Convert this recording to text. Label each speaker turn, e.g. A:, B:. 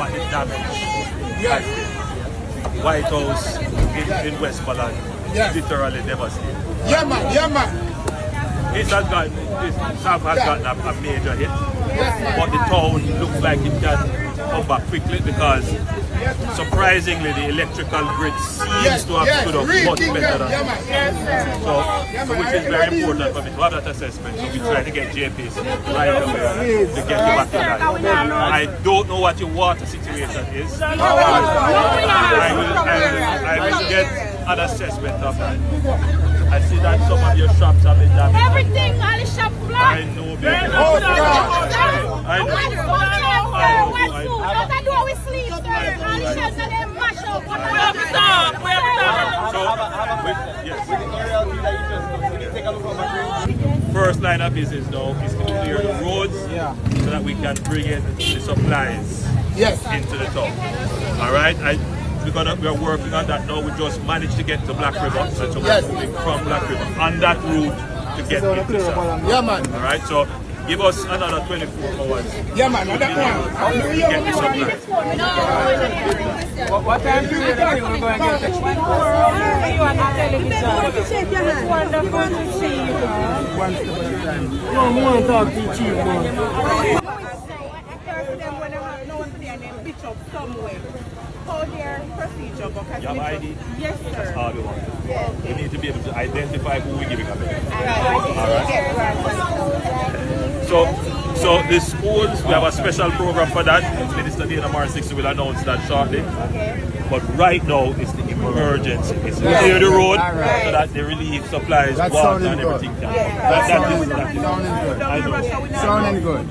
A: what the damage has been. White House in Westmoreland literally devastated.
B: Yeah, man.
A: This South has gotten a major hit, but the town looks like it can come back quickly because surprisingly the electrical grid seems to have stood up much better than so which is very important for me to have that assessment. So we try to get JPs right away to get you back to that. I don't know what your water situation is. I will get an assessment of that. I see that some of your shops have been damaged.
C: Everything, all the shop flat.
A: I know, baby. I know.
C: What I do we sleep, sir. All the shelves and them mash up.
A: First line of business now is to clear the roads so that we can bring in the supplies into the town. Alright? We are working on that now. We just managed to get to Black River. And so we're moving from Black River on that route to get into the south.
B: Yeah, man.
A: Alright? So give us another 24 hours.
B: Yeah, man.
A: To get the supplies.
D: What time do you think we're going to get the you on the television? It's wonderful to see you. No, I want to talk to you, Chief, man.
E: How their procedure go?
A: You have ID?
E: Yes, sir.
A: That's all we want. We need to be able to identify who we're giving a bed. So the schools, we have a special program for that. Minister Dana Marsix will announce that shortly. But right now, it's the emergency. It's clear the road so that the relief supplies, water and everything can come. That is sounding good. I know.
B: Sounding good.